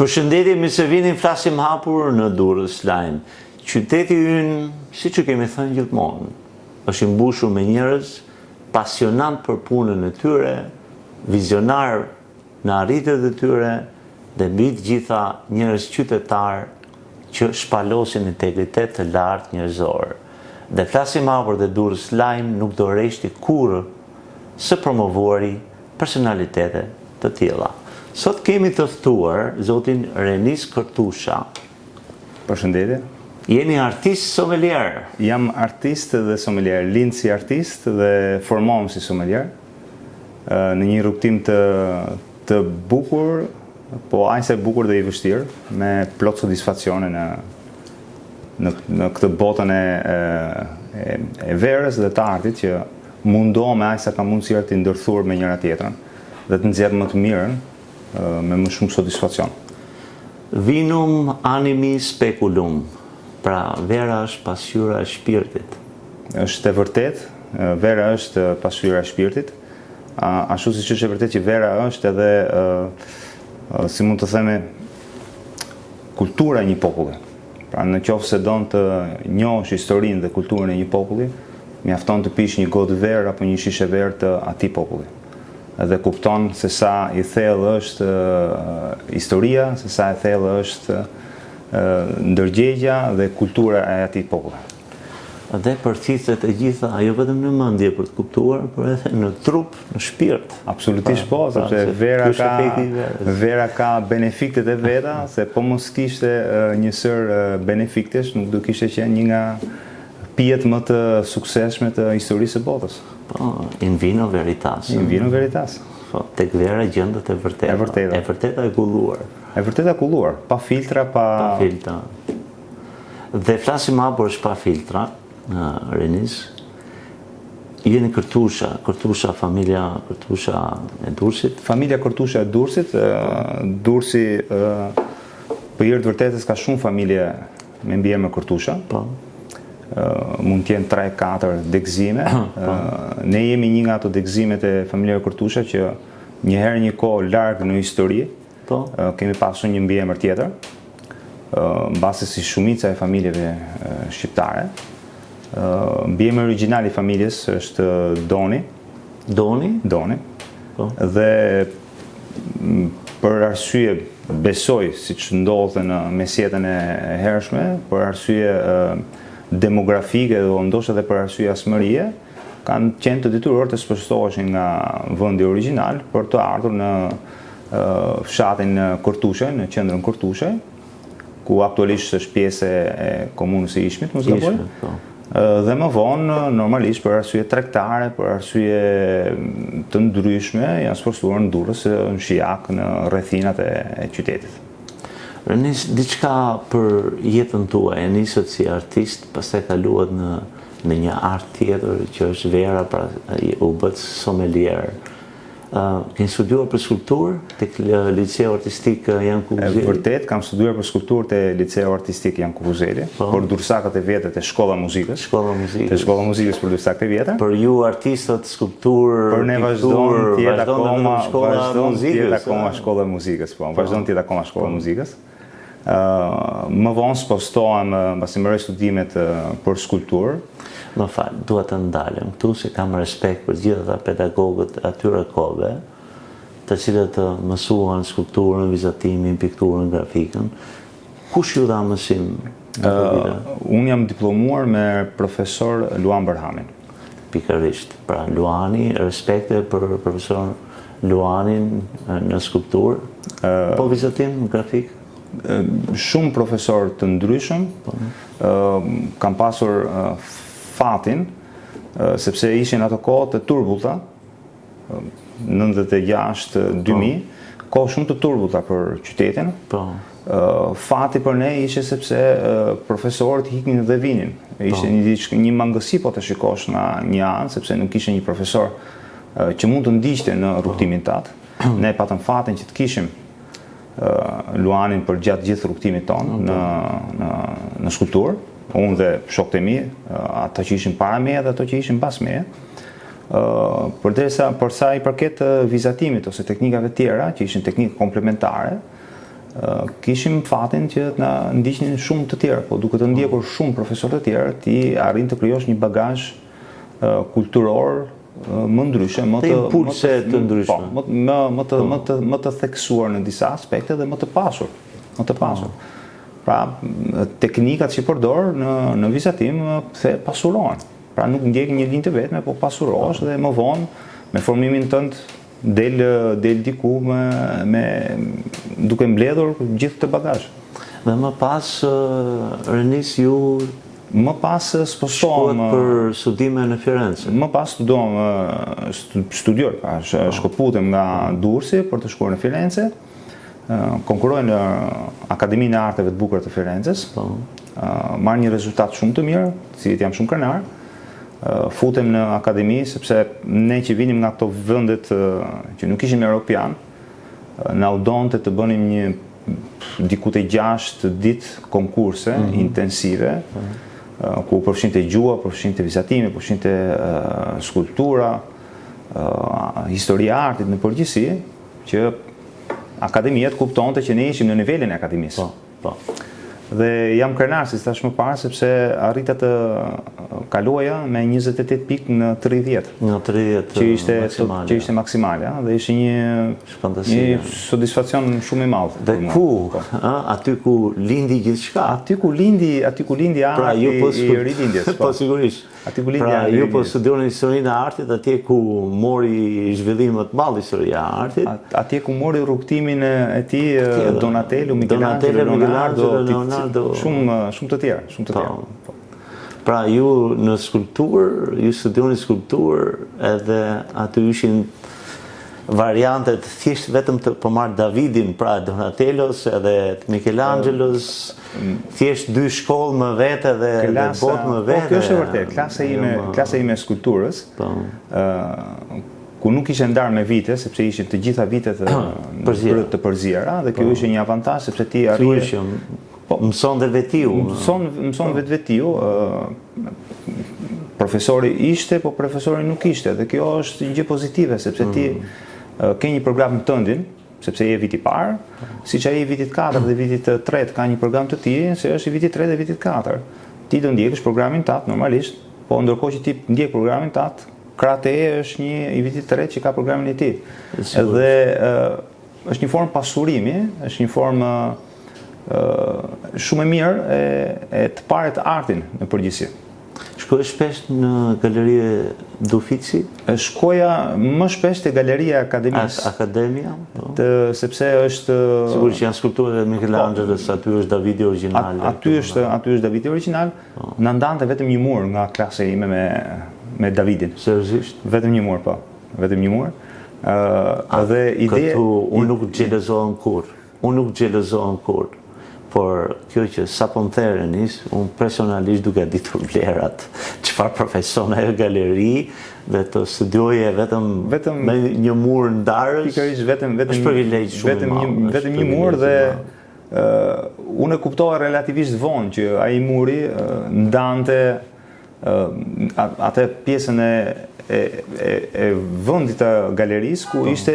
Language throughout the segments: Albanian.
Përshëndetje, mirë se vini, flasim hapur në Durrës Lajm. Qyteti ynë, siç e kemi thënë gjithmonë, është i mbushur me njerëz pasionant për punën e tyre, vizionar në arritjet e tyre dhe mbi të gjitha njerëz qytetar që shpalosin integritet të lartë njerëzor. Dhe flasim hapur dhe Durrës Lajm nuk do rreshti kurrë së promovuari personalitete të tilla. Sot kemi të ftuar zotin Renis Kërtusha. Përshëndetje. Jeni artist sommelier. Jam artist dhe sommelier, lind si artist dhe formohem si sommelier. Në një rrugtim të bukur, po aq sa bukur dhe i vështirë, me plot satisfaksione në këtë botën e verës dhe të artit që mundohem aq sa kam mundësi të ndërthur me njëra tjetrën dhe të nxjerr më të mirën me më shumë satisfaksion. Vinum animi speculum, pra vera është pasqyra e shpirtit. Është e vërtet, vera është pasqyra e shpirtit, ashtu siç është e vërtet që vera është edhe, si mund të themi, kultura e një populli. Pra në qoftë se don të njohësh historinë dhe kulturën e një populli, mjafton të pish një gotë verë apo një shishe verë të atij populli. Dhe kupton se sa i thellë është historia, se sa e thellë është ndërgjegja dhe kultura e atij populli. Dhe përcithet e gjitha, jo vetëm në mendje për të kuptuar, por edhe në trup, në shpirt. Absolutisht po, sepse vera ka benefiktet e veta, se po mos kishte një sër benefiktesh, nuk do kishte qenë një nga pijet më të suksesshme të historisë së botës. In vino veritas. In vino veritas. Tek vera gjendet e vërteta. E vërteta e kulluar. E vërteta e kulluar, pa filtra, pa filtra. Dhe flasim hapur është pa filtra, Renis. Jeni Kërtusha, familja Kërtusha e Durrësit? Familja Kërtusha e Durrësit, Durrësi për hir të vërtetës ka shumë familje me mbiemër Kërtusha. Mund t'jenë 3-4 degëzime. Ne jemi një nga ato degëzimet e familjeve Kërtusha që njëherë një kohë larg në histori kemi pasur një mbiemër tjetër, mbase si shumica e familjeve shqiptare. Mbiemri origjinal i familjes është Doni. Doni? Doni. Dhe për arsye, besoj, siç ndodhte në mesjetën e hershme, për arsye demografike dhe ndoshta edhe për arsye asmërie, kanë qenë të detyror të spërstoheshin nga vendi origjinal për të ardhur në fshatin Kortushe, në qendrën Kortushe, ku aktualisht është pjesë e komunës së Ishmit, mos gaboj. Dhe më vonë, normalisht për arsye tregtare, për arsye të ndryshme, janë spërstuar në Durrës, në Shijak, në rrethinat e qytetit. Renis, diçka për jetën tuaj, e nisët si artist, pastaj kaluat në një art tjetër që është vera, pra u bët sommelier. Keni studiuar për skulpturë tek Liceu Artistik Jan Kuvuzeli? Vërtet, kam studiuar për skulpturë te Liceu Artistik Jan Kuvuzeli, por dursakët e vjetër te Shkolla e Muzikës. Te Shkolla e Muzikës për dursakët e vjetër. Për ju artistët skulpturë, për ne vazhdon të jetë akoma Shkolla e Muzikës, po, vazhdon të jetë akoma Shkolla e Muzikës. Më vonë spostohem mbasi mëroj studimet për skulpturë. Më fal, dua të ndalem këtu se kam respekt për gjithë ata pedagogët atyre kohëve, të cilët mësuan skulpturën, vizatimin, pikturën, grafikën. Kush ju dha mësim? Unë jam diplomuar me profesor Luan Berhamin. Pikërisht. Pra Luani, respekte për profesor Luanin në skulpturë, po vizatim, grafik? Shumë profesor të ndryshëm, kam pasur fatin, sepse ishin ato kohë të turbullta, 96-2000, kohë shumë të turbullta për qytetin. Fati për ne ishte sepse profesorët hiknin dhe vinin. Ishte një mangësi po të shikosh nga një anë, sepse nuk ishte një profesor që mund të ndiqte në rrugtimin tatë. Ne patëm fatin që të kishim Luanin për gjatë gjithë rrugtimit tonë në skulpturë. Unë dhe shokët e mi, ata që ishin para meje dhe ato që ishin pas meje. Për sa i përket vizatimit ose teknikave tjera, që ishin teknikë komplementare, kishim fatin që na ndiqnin shumë të tjerë, po duke të ndjekur shumë profesorë të tjerë, ti arrin të krijosh një bagazh kulturor më ndryshe, më të impulse të ndryshme. Më të theksuar në disa aspekte dhe më të pasur. Pra, teknikat që përdor në vizatim pasurohen. Pra nuk ndjek një linjë të vetme, po pasurohesh dhe më vonë me formimin tënd del diku duke mbledhur gjithë të bagazh. Dhe më pas rinis ju më pas spostohem për studime në Firenze. Më pas studioj, shkëputem nga Durrësi për të shkuar në Firenze. Konkurroj në Akademinë e Arteve të Bukura të Firenzes. Marr një rezultat shumë të mirë, cilit jam shumë krenar. Futem në akademi sepse ne që vinim nga këto vendet që nuk ishim europian, na u donte të bënim një diku të 6 ditë konkurse intensive, ku përfshinte gjua, përfshinte vizatime, përfshinte skulptura, historia e artit në përgjithësi, që akademia të kuptonte që ne ishim në nivelin e akademisë. Dhe jam krenar, si thash më parë, sepse arrita të kaluaja me 28 pikë në 30. Në 30 që ishte maksimale, dhe ishte një satisfakcion shumë i madh. Dhe ku? Aty ku lindi gjithçka. Aty ku lindi arti i rilindjes. Po sigurisht. Pra ju po studioni historinë e artit, atje ku mori zhvillim më të madh historia e artit. Atje ku mori rrugtimin e tij Donatello, Michelangelo, Leonardo, shumë të tjerë. Pra ju në skulpturë, ju studioni skulpturë, edhe aty ishin variantet thjesht vetëm të përmarr Davidin, pra Donatellos edhe Michelangelos, thjesht 2 shkollë më vete dhe botë më vete. Kjo është e vërtet, klasa ime e skulpturës, ku nuk ishte ndarë me vite, sepse ishin të gjitha vitet të përzjera, dhe kjo ishte një avantazh sepse ti arrije mëson dhe vetiu. Mëson vetvetiu. Profesori ishte, po profesori nuk ishte, dhe kjo është një gjë pozitive, sepse ti ke një program të tëndin, sepse je viti parë, siç ai vitit 4 dhe vitit 3 ka një program të tij, se është i vitit 3 dhe vitit 4. Ti do ndjekësh programin tat normalisht, po ndërkohë që ti ndjek programin tat, krahte është një i vitit 3 që ka programin e tij. Dhe është një formë pasurimi, është një formë shumë e mirë e të parë të artin në përgjithësi. Shkoj shpesh në galeri Dufici? Shkoja më shpesh te galeria akademisë. Akademia? Sepse është... Sigurisht që janë skulpturët e Michelangelos, aty është Davidi origjinal. Aty është Davidi origjinal. Na ndante vetëm një mur nga klasa ime me Davidin. Seriozisht? Vetëm një mur, po. Vetëm një mur. Dhe ide... Unë nuk gjelozohem kur. Por kjo që sa po më therenis, unë personalisht duke ditur vlerat, çfarë profesion ajo galeri, dhe të studioje vetëm me një mur ndarës, është privilegj shumë i madh. Vetëm një mur dhe unë e kuptova relativisht vonë që ai muri ndante atë pjesën e vendit të galerisë ku ishte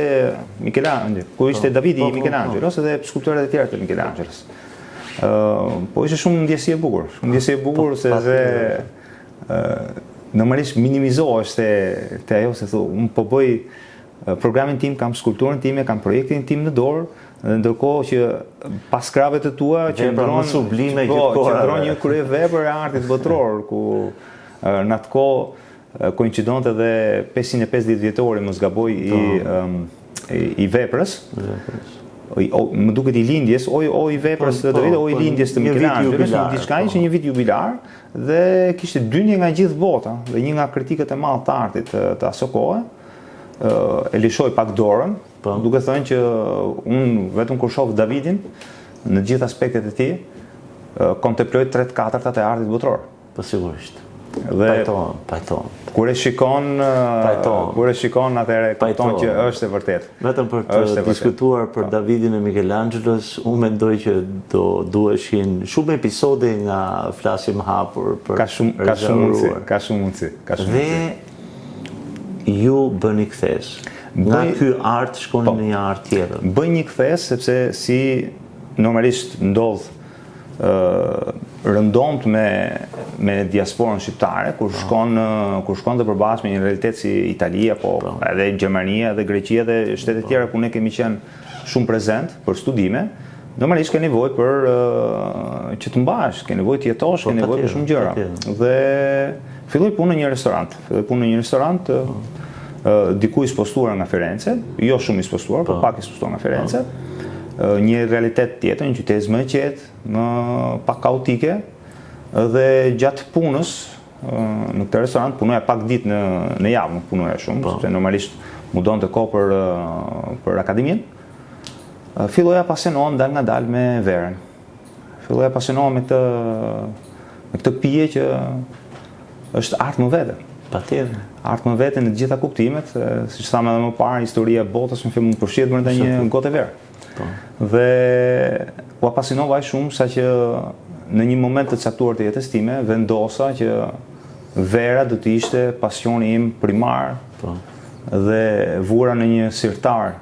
Michelangelo, ku ishte Davidi i Michelangelos dhe skulptorët e tjerë të Michelangelos. Po ishte shumë ndjesi e bukur, se normalisht minimizohesh te ajo se thu, unë po bëj programin tim, kam skulpturën time, kam projektin tim në dorë, dhe ndërkohë që pas krave të tua qëndron një kryevepër e artit botror, ku në atë kohë koincidonte edhe 550 vjetori, mos gaboj, i veprës. Më duket i lindjes, o i veprës të Davidit, o i lindjes të Michelangelos, diçka ishte një vit jubilar dhe kishte dyndje nga gjithë bota, dhe një nga kritikët e madh të artit të asaj kohe e lishoi pak dorën, duke thënë që unë vetëm kur shoh Davidin në të gjithë aspektet e tij, kontemploj 3/4 e artit botror. Po sigurisht. Pajton. Kur e shikon atëherë kupton që është e vërtet. Vetëm për të diskutuar për Davidin e Michelangelos, unë mendoj që duheshin shumë episode nga flasim hapur për ka shumë mundësi. Dhe ju bëni kthes. Nga ky art shkoni në një art tjetër. Bëj një kthes sepse si normalisht ndodh rëndomt me diasporën shqiptare kur shkon të përbashkët me një realitet si Italia, po edhe Gjermania dhe Greqia dhe shtete tjera ku ne kemi qenë shumë prezent për studime. Normalisht ke nevojë për që të mbash, ke nevojë të jetosh, ke nevojë për shumë gjëra. Dhe filloi punë në një restorant. Dikuj ispostuar nga Firenze, jo shumë ispostuar, por pak ispostuar nga Firenze. Një realitet tjetër, një qytet më e qetë, më pak kaotike, dhe gjatë punës në këtë restorant punoja pak ditë në javë, nuk punoja shumë, sepse normalisht mu donte kohë për akademinë. Filloja pasionohem dal nga dal me verën. Filloja pasionohem me këtë pije që është artë më vete. Patjetër. Artë më vete në të gjitha kuptimet, siç thamë edhe më parë, historia e botës më fillim të përfshihet brenda një gote verë. Dhe u apasionova aq shumë sa që në një moment të caktuar të jetës time vendosa që vera do të ishte pasioni im primar dhe vura në një sirtar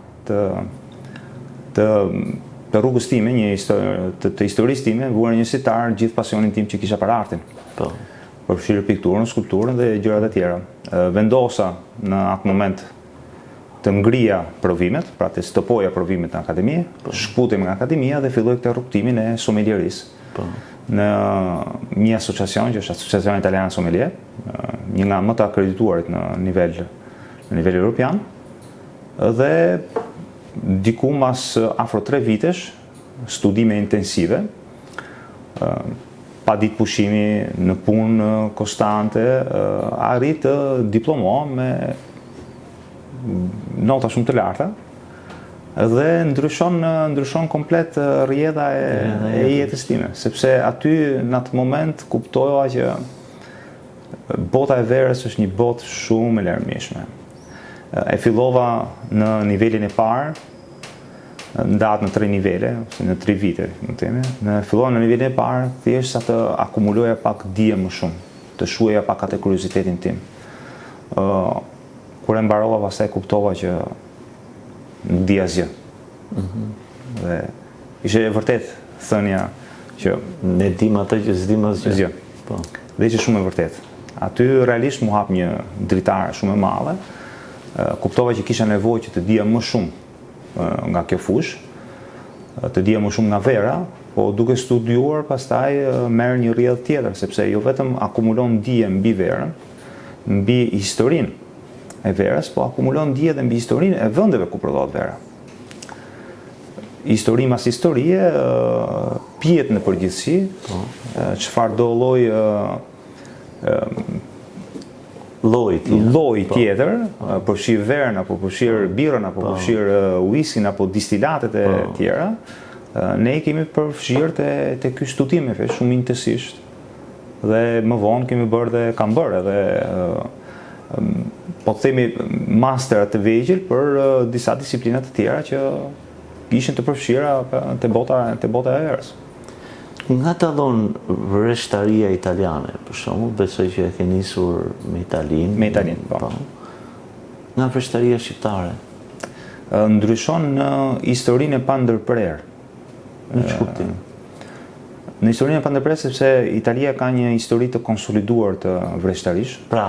të rrugës time, të historisë time, vura në një sirtar gjithë pasionin tim që kisha për artin. Përfshirë pikturën, skulpturën dhe gjërat e tjera. Vendosa në atë moment të ngrija provimet, pra të stopoja provimet në akademi, shkputem nga akademia dhe filloj këtë rrugtimin e somelierisë. Në një asociacion, që është Asociacioni Italian Sommelier, një nga më të akredituarit në nivel europian, dhe diku mas afro 3 vitesh, studime intensive, pa ditë pushimi në punë konstante, arrit të diplomohem me nota shumë të larta dhe ndryshon komplet rrjedha e jetës time, sepse aty në atë moment kuptoja që bota e verës është një botë shumë e larmishme. E fillova në nivelin e parë, ndahet në 3 nivele, ose në 3 vite, fillova në nivelin e parë, thjesht sa të akumuloja pak dije më shumë, të shuaja pak atë kuriozitetin tim. Kur e mbarova, pastaj kuptova që nuk di asgjë. Dhe ishte vërtet thënia që ne dim atë që s'dim asgjë. Dhe ishte shumë e vërtet. Aty realisht mu hap një dritare shumë e madhe. Kuptova që kisha nevojë që të dija më shumë nga kjo fushë, të dija më shumë nga vera, po duke studiuar pastaj merr një rrjedhë tjetër, sepse jo vetëm akumulon dije mbi verën, mbi historinë e verës, po akumulon dije edhe mbi historinë e vendeve ku prodhohet vera. Histori mas historie, pijet në përgjithësi, çfarë do lloj tjetër, përfshir verën, apo përfshir birën, apo përfshir whiskin, apo distilatet e tjera, ne i kemi përfshirë te ky studim shumë intensisht. Dhe më vonë kemi kam bërë edhe po të themi masterat të vegjël për disa disiplina të tjera që ishin të përfshira te bota e verës. Nga dallon vëreshtaria italiane, për shembull, besoj që e ke nisur me Italinë. Me Italinë, po. Nga vëreshtaria shqiptare? Ndryshon në historinë e pandërprerë. Në çfarë kuptimi? Në historinë e pandërprerë, sepse Italia ka një histori të konsoliduar të vëreshtarisë. Pra,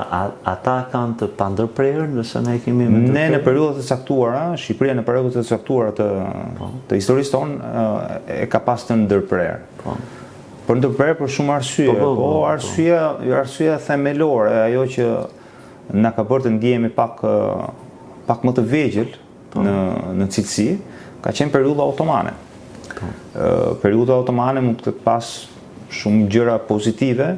ata kanë të pandërprerë, ndërsa ne kemi me ne në periudhat e caktuara, Shqipëria në periudhat e caktuara të historisë tonë e ka pas të ndërprerë. Për ndërprerë për shumë arsye, po arsyeja themelore, ajo që na ka bërë të ndjehemi pak më të vegjël në cilësi, ka qenë periudha otomane. Periudha otomane mund të pas shumë gjëra pozitive,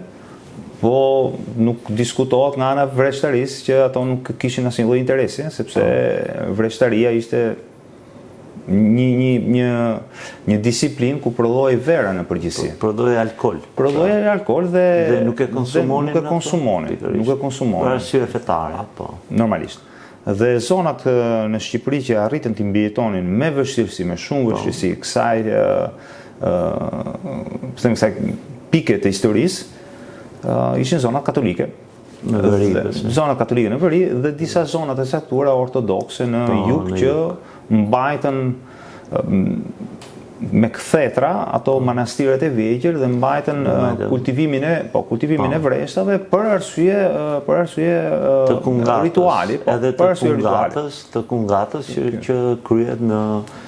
po nuk diskutohet nga ana vreshtarisë që ato nuk kishin asnjë lloj interesi, sepse vreshtaria ishte një disiplinë ku prodhoi vera në përgjithësi. Prodhoi alkool. Prodhoi alkool dhe nuk e konsumonin. Nuk e konsumonin. Për arsye fetare, po. Normalisht. Dhe zonat në Shqipëri që arritën të mbijetonin me vështirësi, me shumë vështirësi, kësaj pike të historisë, ishin zonat katolike. Zonat katolike në veri dhe disa zonat e caktuara ortodokse në jug që mbajtën me kthetra ato manastiret e vegjël dhe mbajtën kultivimin e vrestave për arsye rituali, edhe të kungatës që kryhet në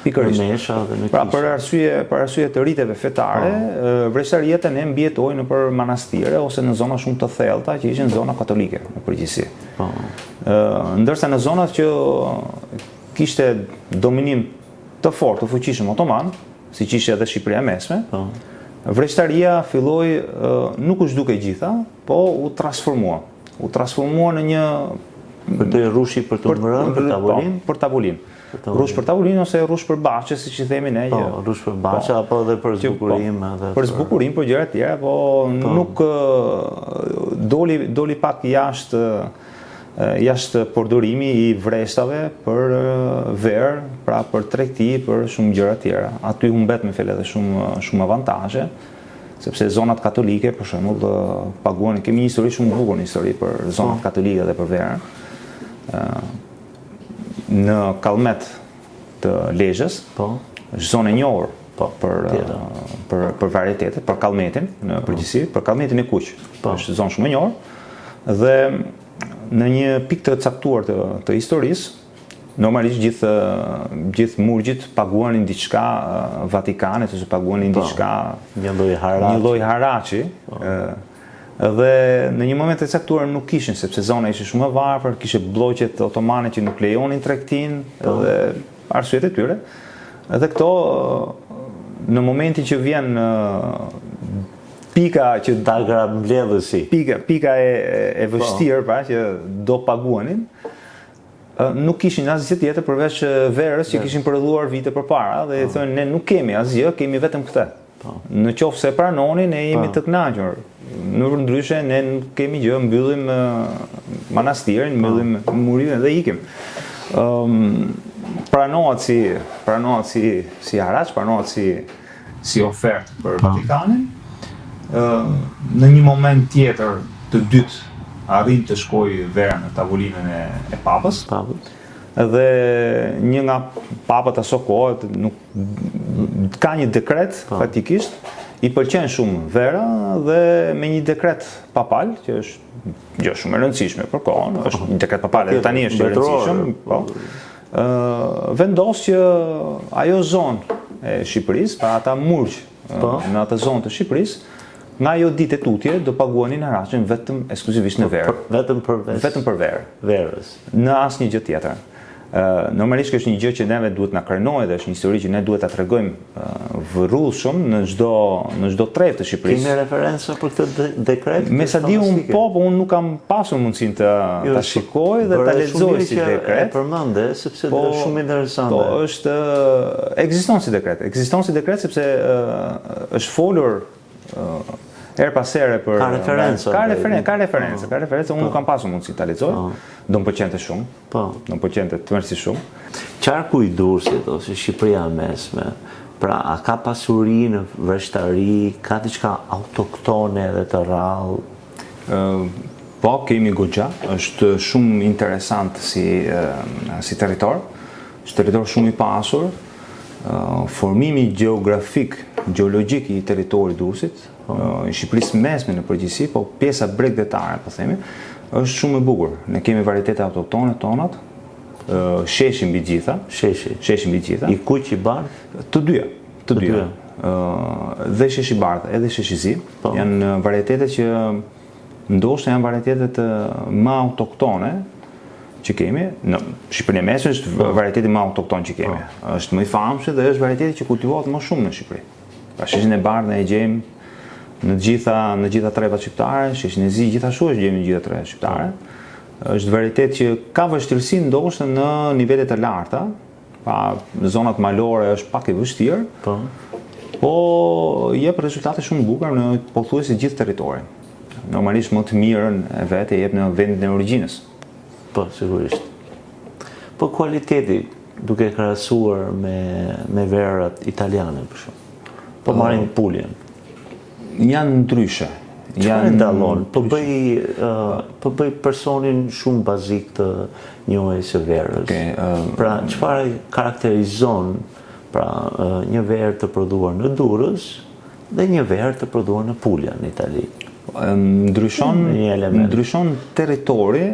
mesha dhe në kisha. Pra për arsye të riteve fetare, vreshtaria ne mbijetoi nëpër manastire ose në zona shumë të thellta që ishin zona katolike në përgjithësi. Ndërsa në zonat që kishte dominim të fortë, të fuqishëm otoman, siç ishte edhe Shqipëria mesme, vreshtaria filloi nuk u zhduke gjitha, po u transformua. U transformua në një për të rushi për të mbrëmë, për tavolinë, për tavolinë. Rush për tavolinë ose rush për baçe, siç i themi ne. Rush për baçe apo edhe për zbukurim, për zbukurim, për gjëra të tjera, po nuk doli pak jashtë përdorimi i vrestave për verë, pra për tregti, për shumë gjëra tjera. Aty humbet me fjalë edhe shumë avantazhe, sepse zonat katolike, për shembull, paguanin, kemi një histori shumë bukur, një histori për zonat katolike dhe për verën. Në Kallmet të Lezhës, është zonë e njohur për varietetet, për Kallmetin në përgjithësi, për Kallmetin e Kuq. Është zonë shumë e njohur dhe në një pikë të caktuar të historisë, normalisht gjithë murgjit paguanin diçka Vatikanet ose paguanin diçka një lloj haraçi. Dhe në një moment të caktuar nuk kishin, sepse zona ishte shumë e varfër, kishte blloqet otomane që nuk lejonin tregtinë dhe arsyet e tyre. Dhe këto në momentin që vjen pika që mbledhësi. Pika e vështirë, pra, që do paguanin, nuk kishin asgjë tjetër përveç verës që kishin përëdhuar vite përpara dhe thonë ne nuk kemi asgjë, kemi vetëm këtë. Në qoftë se pranonin, ne jemi të kënaqur. Në ndryshe ne nuk kemi gjë, mbyllim manastirin, mbyllim murimin dhe ikim. Pranohet si haraç, pranohet si ofertë për Vatikanin. Në një moment tjetër të dytë arrin të shkojë vera në tavolinën e papës. Dhe një nga papët aso kohë nuk ka një dekret faktikisht, i pëlqen shumë vera dhe me një dekret papal, që është gjë shumë e rëndësishme për kohën, është një dekret papal edhe tani është i rëndësishëm, vendos që ajo zonë e Shqipërisë, pra ata murgjë në atë zonë të Shqipërisë, nga ajo ditë e tutje do paguanin haraqin vetëm ekskluzivisht në verë. Vetëm për verë. Verës. Në asnjë gjë tjetër. Normalisht është një gjë që neve duhet na krenojë dhe është një histori që ne duhet ta tregojmë vërrullshëm në çdo treg të Shqipërisë. Kemi referenca për këtë dekret? Me sa di po unë nuk kam pasur mundësinë ta shikoj dhe ta lexoj si dekret. E përmende sepse është shumë interesante. Po, është ekziston si dekret sepse është folur her pas here për ka referenca, unë nuk kam pasur mundësi ta lexoj. Do më pëlqente shumë. Do më pëlqente tmerrsi shumë. Qarku i Durrësit ose Shqipëria e Mesme, pra a ka pasuri në vreshtari, ka diçka autoktone edhe të rrallë? Po, kemi goxha, është shumë interesant si territor. Është territor shumë i pasur. Formimi gjeologjik i territorit Durrësit, i Shqipërisë mesme në përgjithësi, po pjesa bregdetare, po themi, është shumë e bukur. Ne kemi varietete autoktone tonat, sheshi mbi gjitha. I kuq i bardh? Të dyja. Dhe sheshi bardh, edhe sheshi zi, janë varietete që ndoshta janë varietetet më autoktone që kemi. Në Shqipërinë e Mesme është varieteti më autokton që kemi. Është më i famshëm dhe është varieteti që kultivohet më shumë në Shqipëri. Pra sheshin e bardhë ne e gjejmë në gjitha trevat shqiptare, sheshin e zi gjithashtu është gjejmë në gjitha trevat shqiptare. Është varietet që ka vështirësi ndoshta në nivelet e larta, pa në zonat malore është pak e vështirë, po jep rezultate shumë bukura në pothuajse gjithë territorin. Normalisht më të mirën e vet e jep në vendin e origjinës. Po, sigurisht. Po kualiteti, duke krahasuar me verat italiane për shembull. Po marrin Puljen. Janë ndryshe. Çfarë dallon? Po bëj personin shumë bazik të njohjes së verës. Pra çfarë karakterizon Pra, një verë të prodhuar në Durrës dhe një verë të prodhuar në Pulja në Itali. Ndryshon territori,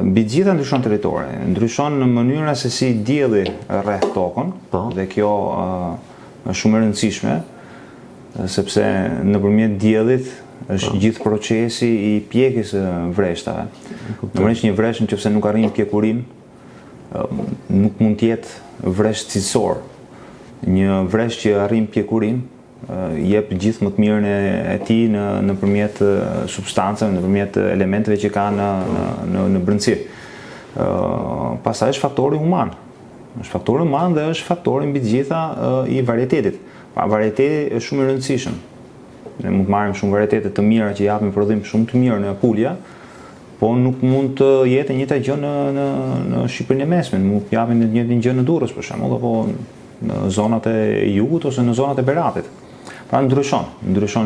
mbi gjitha ndryshon territori, ndryshon në mënyra se si dielli rreth tokën, dhe kjo është shumë e rëndësishme, sepse nëpërmjet diellit është gjithë procesi i pjekjes së vreshtave. Normalisht një vreshtë nëse nuk arrin pjekurin, nuk mund të jetë vreshtë cilësor. Një vreshtë që arrin pjekurin jep gjithë më të mirën e tij nëpërmjet substancave, nëpërmjet elementeve që ka në brendësi. Pastaj është faktori human. Është faktori human dhe është faktori mbi të gjitha i varietetit. Varieteti është shumë i rëndësishëm. Ne mund të marrim shumë varietete të mira që japin prodhim shumë të mirë në Pulja, po nuk mund të jetë e njëjta gjë në Shqipërinë e Mesme, nuk japin të njëjtën gjë në Durrës për shembull, apo në zonat e jugut ose në zonat e Beratit. Pra ndryshon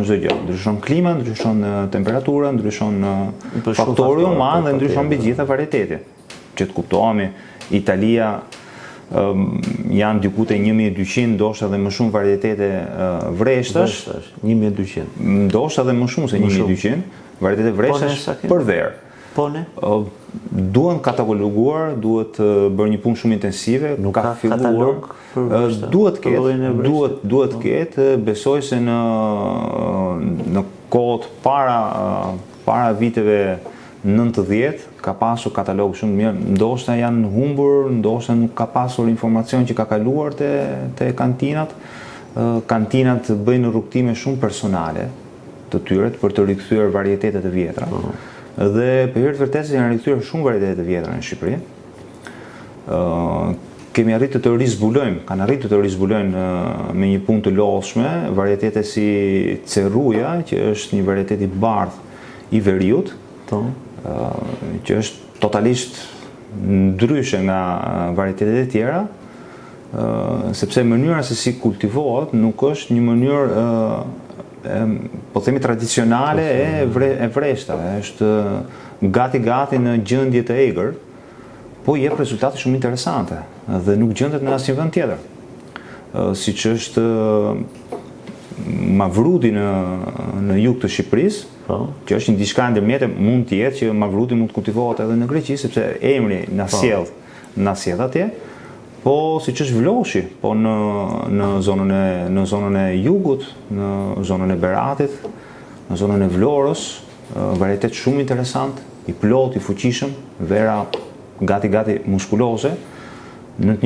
çdo gjë, ndryshon klima, ndryshon temperatura, ndryshon faktori human dhe ndryshon mbi gjitha varieteti. Që të kuptohemi, Italia janë diku te 1200, ndoshta edhe më shumë varietete vreshtash, 1200. Ndoshta edhe më shumë se 1200 varietete vreshtash për verë. Duhen kataloguar, duhet bërë një punë shumë intensive, ka filluar. Duhet ketë, besoj se në kohët para viteve 90 ka pasur katalog shumë mirë, ndoshta janë humbur, ndoshta nuk ka pasur informacion që ka kaluar te kantinat. Kantinat bëjnë rrugtime shumë personale të tyre për të rikthyer varietetet e vjetra. Dhe për hir të vërtetës janë rikthyer shumë varietete të vjetra në Shqipëri. Kemi arritur të rizbulojmë, kanë arritur të rizbulojnë me një punë të lodhshme varietete si Cerruja, që është një varietet i bardhë i veriut, që është totalisht ndryshe nga varietetet e tjera, sepse mënyra se si kultivohet nuk është një mënyrë po themi tradicionale e vreshtave, është gati në gjendje të egër, po jep rezultate shumë interesante dhe nuk gjendet në asnjë vend tjetër. Siç është Mavrudi në jug të Shqipërisë, që është një diçka ndërmjet, mund të jetë që Mavrudi mund të kultivohet edhe në Greqi, sepse emri na sjell atje. Po siç është Vloshi, po në zonën e jugut, në zonën e Beratit, në zonën e Vlorës, varietet shumë interesant, i plot, i fuqishëm, vera gati muskuloze. Në të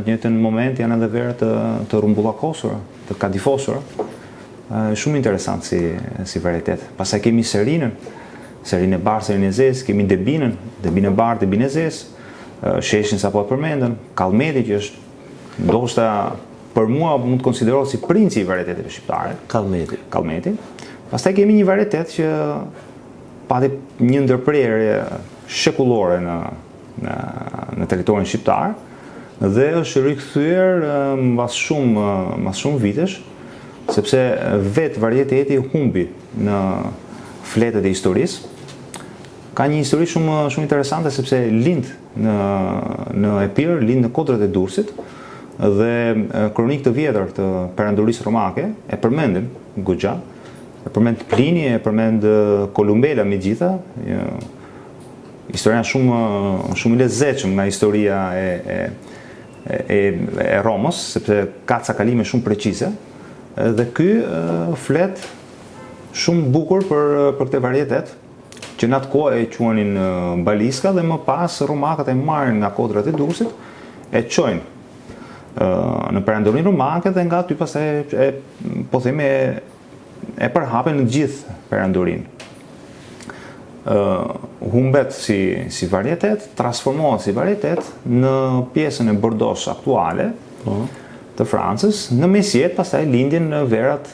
njëjtën moment janë edhe vera të rumbullakosura, të kadifosura. Shumë interesant si varietet. Pastaj kemi Serinën e bardhë, Serinë e zezë, kemi Debinën e bardhë, Debinë e zezë. Sheshin sapo e përmendën, Kallmeti, që është ndoshta për mua mund të konsiderohet si princi i varieteteve shqiptare. Kallmeti. Pastaj kemi një varietet që pati një ndërprerje shekullore në territorin shqiptar dhe është rikthyer mbas shumë vitesh, sepse vetë varieteti humbi në fletët e historisë. Ka një histori shumë interesante, sepse lind në Epir, lind në kodrat e Durrësit, dhe kronikë të vjetër të perandorisë romake e përmendin goxha, e përmend Plini, e përmend Kolumbela me gjitha. Historia shumë i lezetshëm nga historia e Romës, sepse ka ca kalime shumë precize, dhe ky flet shumë bukur për këtë varietet, që në atë kohë e quanin baliska, dhe më pas romakët e marrin nga kodrat e Durrësit, e çojnë në perandorinë romake dhe nga aty pastaj po themi e përhapen në gjithë perandorinë. Humbet si varietet, transformohet si varietet në pjesën e Bordeaux aktuale të Francës, në mesjet pastaj lindjen në verat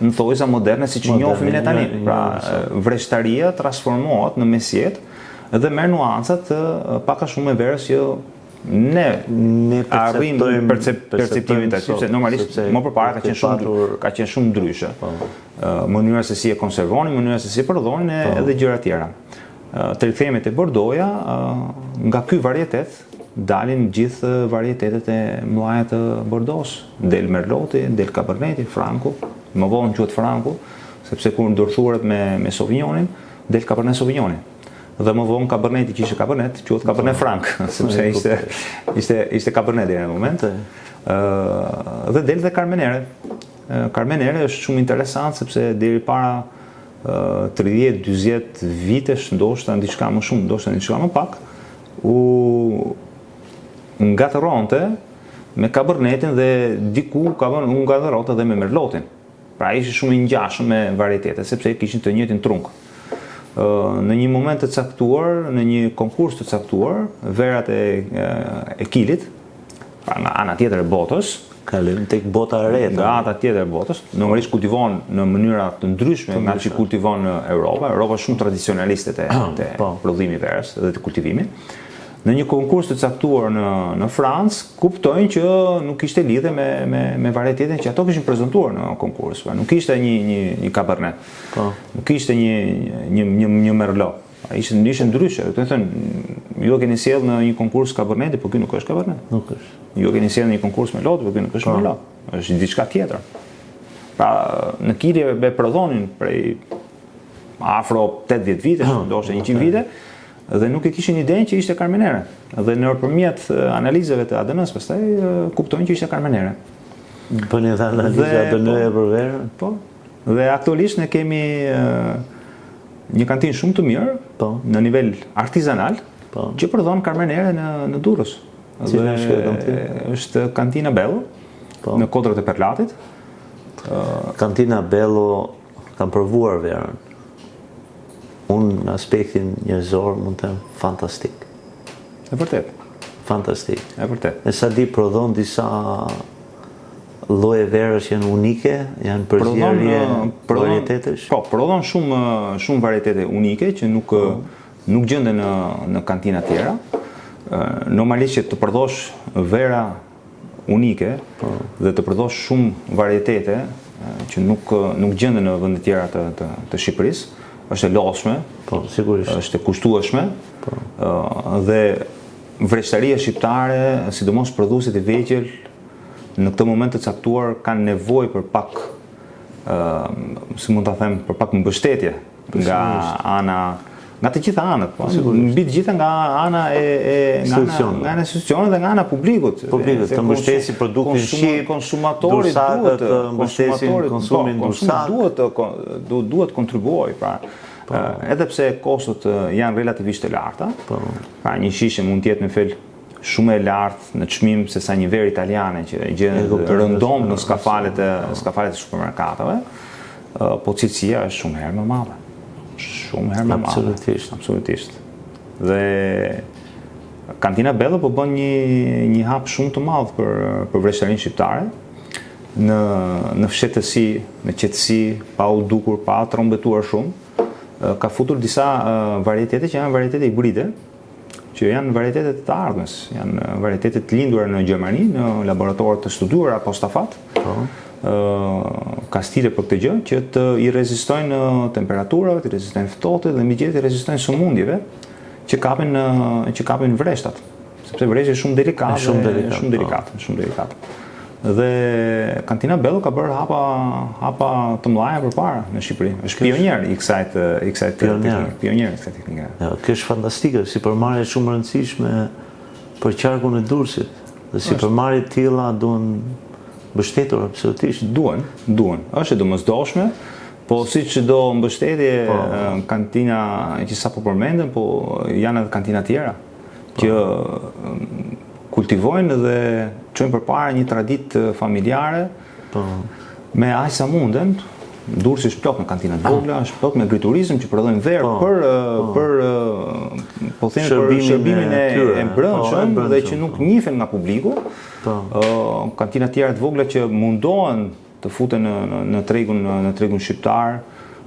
në thojza moderne si që njohim ne tani. Pra, vreshtaria transformohet në mesjet dhe merr nuancat pak a shumë e verës që ne arrim perceptimin të aty, sepse normalisht më përpara ka qenë shumë ndryshe. Mënyra se si e konservonin, mënyra se si e përdorin edhe gjëra tjera. Të rikthehemi te Bordeauxja, nga ky varietet dalin gjithë varietetet e mëdha të Bordeaux. Del Merloti, del Caberneti, Franco, më vonë quhet Franco, sepse kur ndërthuret me Sauvignonin, del Cabernet Sauvignoni. Dhe më vonë Caberneti që ishte Cabernet, quhet Cabernet Franc, sepse ishte Cabernet deri në moment. Dhe del dhe Carmenere. Carmenere është shumë interesant sepse deri para 30-40 vitesh, ndoshta diçka më shumë, ndoshta diçka më pak, u ngatëronte me Cabernetin dhe diku u ngatëronte edhe me Merlotin. Pra ishte shumë i ngjashëm me varietete, sepse kishin të njëjtin trunk. Në një moment të caktuar, në një konkurs të caktuar, verat e Kilit, pra nga ana tjetër e botës, kalim tek bota e re. Nga ana tjetër e botës, normalisht kultivon në mënyra të ndryshme nga që kultivon në Europa. Europa është shumë tradicionaliste te prodhimi i verës dhe të kultivimit. Në një konkurs të caktuar në Francë, kuptojnë që nuk ishte lidhje me varietetin që ato kishin prezantuar në konkurs. Nuk ishte një Cabernet, nuk ishte një Merlot. Ishte ndryshe. Do të thënë, ju keni sjell në një konkurs Caberneti, por ky nuk është Cabernet. Nuk është. Ju keni sjell në një konkurs Merlot, por ky nuk është Merlot. Është diçka tjetër. Pra, në Kili e prodhonin prej afro 80 vite, ndoshta 100 vite. Dhe nuk e kishin idenë që ishte Carmenere. Dhe nëpërmjet analizave të ADN-s pastaj kuptojnë që ishte Carmenere. Bëni edhe analizë ADN-e për verën? Po. Dhe aktualisht ne kemi një kantinë shumë të mirë në nivel artizanal që prodhon Carmenere në Durrës. Është Cantina Bello në Kodrat e Perlatit. Cantina Bello kam provuar verën. Unë në aspektin njerëzor mund të them fantastik. E vërtet. Fantastik. E vërtet. E sa di prodhon disa lloje verësh janë unike, janë përzierje varietetesh. Po, prodhon shumë varietete unike që nuk gjenden në kantina tjera. Normalisht që të prodhosh vera unike dhe të prodhosh shumë varietete që nuk gjenden në vende tjera të Shqipërisë, është e lodhshme, është e kushtueshme, dhe vreshtaria shqiptare, sidomos prodhuesit e vegjël, në këtë moment të caktuar kanë nevojë për pak, si mund ta them, për pak mbështetje nga të gjitha anët, mbi të gjitha nga ana e institucioneve dhe nga ana publikut. Të mbështesin produktin shqip, konsumatorit duhet të mbështesin konsumin dursak, duhet kontribuoj, pra. Edhe pse kostot janë relativisht të larta, pra një shishe mund të jetë në fel shumë e lartë në çmim se sa një verë italiane që gjendet rëndom në skafalet e supermerkateve, po cilësia është shumë herë më madhe. Shumë herë më madhe. Absolutisht. Dhe Cantina Bello po bën një hap shumë të madh për vreshtarinë shqiptare në fshehtësi, me qetësi, pa u dukur, pa trombetuar shumë. Ka futur disa varietete që janë varietete hibride, që janë varietete të ardhmes, janë varietete të lindur në Gjermani, në laboratorët të studiuara postafat. Ka stile për këtë gjë që të i rezistojnë temperaturave, të rezistojnë ftohtë dhe mbi gjithë të rezistojnë sëmundjeve që kapin vreshtat. Sepse vreshja është shumë delikate. Dhe Cantina Bello ka bërë hapa të mëdha përpara në Shqipëri. Është pionier i kësaj teknike. Kjo është fantastike, sipërmarrje shumë e rëndësishme për qarkun e Durrësit. Dhe sipërmarrje të tilla duhen mbështetur absolutisht. Duhen. Është e domosdoshme, po siç do mbështetje kantina që sapo përmendëm, po janë edhe kantina tjera që kultivojnë dhe çojnë përpara një traditë familjare me aq sa munden. Durrësi është plot me kantina të vogla, është plot me agriturizëm që prodhojnë verë për shërbimin e brendshëm dhe që nuk njihen nga publiku. Kantina tjera të vogla që mundohen të futen në tregun shqiptar,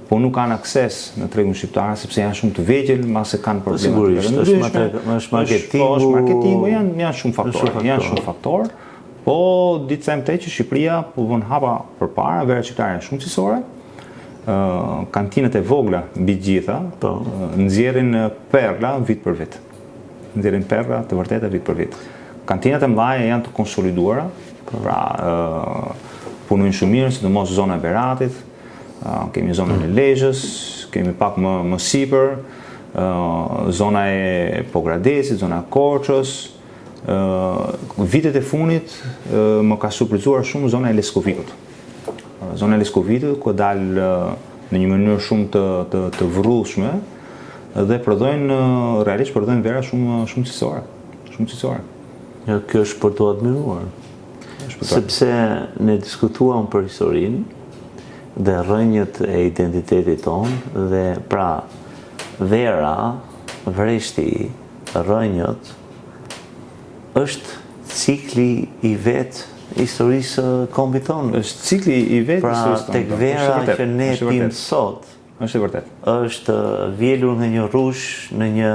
po nuk kanë akses në tregun shqiptar sepse janë shumë të vegjël, mbase kanë probleme të ndryshme. Është marketingu, janë shumë faktorë. Po ditë them te që Shqipëria po vën hapa përpara, vera shqiptare janë shumë cilësore. Kantinat e vogla mbi gjitha nxjerrin perla vit për vit. nxjerrin perra të vërteta vit për vit. Kantinat e mëdha janë të konsoliduara, pra punojnë shumë mirë, sidomos zona e Beratit, kemi zonën e Lezhës, kemi pak më sipër, zona e Pogradesit, zona e Korçës. Vitet e funit më ka surprizuar shumë zona e Leskovikut. Zona e Leskovikut ku dalë në një mënyrë shumë të vrrueshme dhe realisht prodhojnë vera shumë cilësore. Ja, kjo është për të admiruar. Sepse ne diskutuam për historinë dhe rrënjët e identitetit tonë dhe pra vera, vreshti, rrënjët është cikli i vetë historisë kombit tonë. Është cikli i vetë historisë tonë. Pra tek vera që ne pim sot është e vërtet. Është vjelur në një rush, në një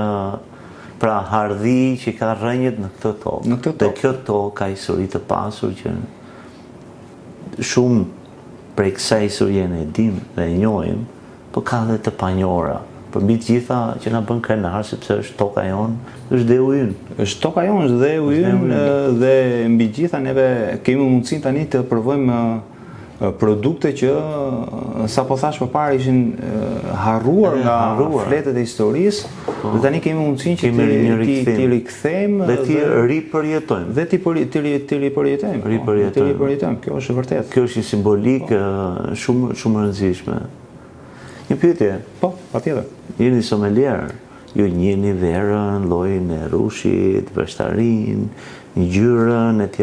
pra hardhi që ka rrënjët në këtë tokë. Dhe kjo tokë ka histori të pasur që shumë prej kësaj historie ne dim dhe e njohim, po ka dhe të panjohura. Përmbi të gjitha që na bën krenar sepse është toka jonë, është dheu ynë. Është toka jonë, është dheu ynë dhe mbi gjitha neve kemi mundësinë tani të provojmë produkte që sapo thash përpara ishin harruar nga fletët e historisë, dhe tani kemi mundësinë që ti rikthejmë dhe ti ripërjetojmë. Dhe ti ripërjetojmë. Kjo është e vërtetë. Kjo është një simbolik shumë e rëndësishme. Një pyetje. Po, patjetër. Jeni sommelier, ju njihni verën, llojin e rushit, veshtarin, ngjyrën etj,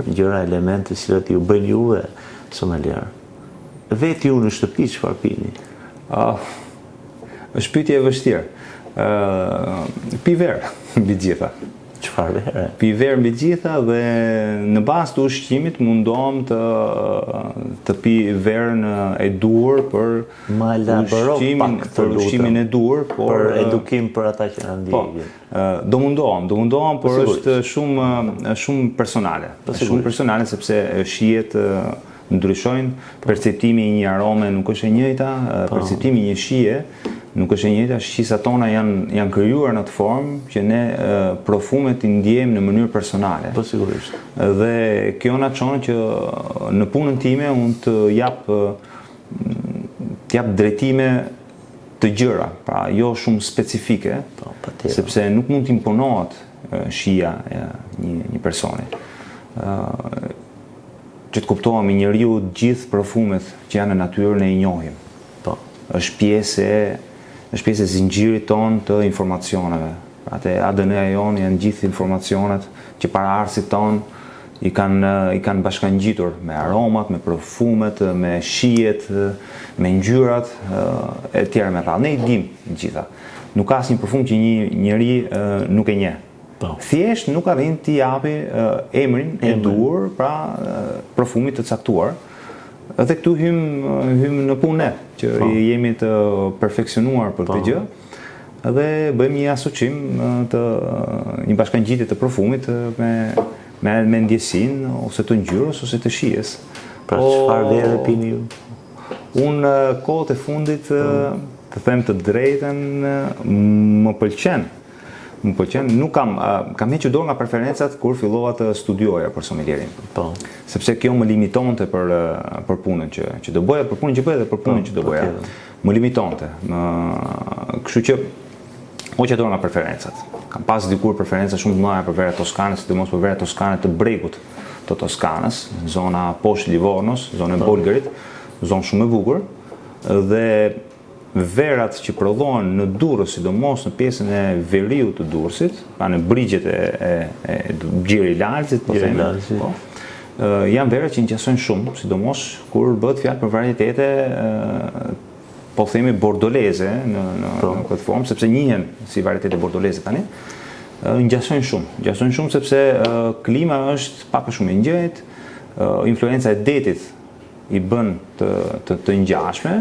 gjëra elemente të cilat ju bëjnë juve sommelier. Vetë ju në shtëpi çfarë pini? Është pyetje e vështirë. Pi verë mbi gjitha. Çfarë vere? Pi verë mbi gjitha dhe në bazë të ushqimit mundohem të pi verën e duhur për ushqimin e duhur, për edukim për ata që na ndjekin. Do mundohem, por është shumë personale. Shumë personale sepse shihet ndryshojnë, perceptimi i një arome nuk është e njëjta, perceptimi i një shije nuk është e njëjta, shisat tona janë krijuar në të formë që ne profumet i ndjejmë në mënyrë personale. Po sigurisht. Dhe kjo na çon që në punën time unë të jap drejtime të gjëra, pra jo shumë specifike, sepse nuk mund të imponohet shija një personi. Që të kuptohemi, njeriu gjithë profumet që janë në natyrë ne i njohim. Është pjesë e zinxhirit ton të informacioneve. Atë ADN-ja jonë janë gjithë informacionet që paraardhësit ton i kanë bashkangjitur me aromat, me profumet, me shijet, me ngjyrat e tjera me radhë. Ne i dim gjitha. Nuk ka asnjë profum që një njeri nuk e njeh. Thjesht nuk arrin t'i japi emrin e duhur pra profumit të caktuar. Dhe këtu hym në punë që jemi të perfeksionuar për këtë gjë dhe bëjmë një asociim një bashkangjitje të profumit me ndjesinë ose të ngjyrës ose të shijes. Pra çfarë vere pini ju? Unë kohët e fundit, të them të drejtën, më pëlqen. Nuk kam hequr dorë nga preferencat kur fillova të studioja për sommelierin. Sepse kjo më limitonte për punën që do bëja, për punën që bëja dhe për punën që do bëja. Më limitonte. Kështu që hoqa dorë nga preferencat. Kam pas dikur preferenca shumë të mëdha për vera toskanës, sidomos për vera toskane të bregut të Toskanës, zona poshtë Livornos, zona e Bolgarit, zonë shumë e bukur dhe verat që prodhohen në Durrës, sidomos në pjesën e veriut të Durrësit, pra në brigjet e Gjirilalzit, janë vera që ngjasojnë shumë, sidomos kur bëhet fjalë për varietete po themi bordoleze në këtë formë, sepse njihen si varietete bordoleze tani, ngjasojnë shumë sepse klima është pak a shumë e ngjajtë, influenca e detit i bën të ngjashme.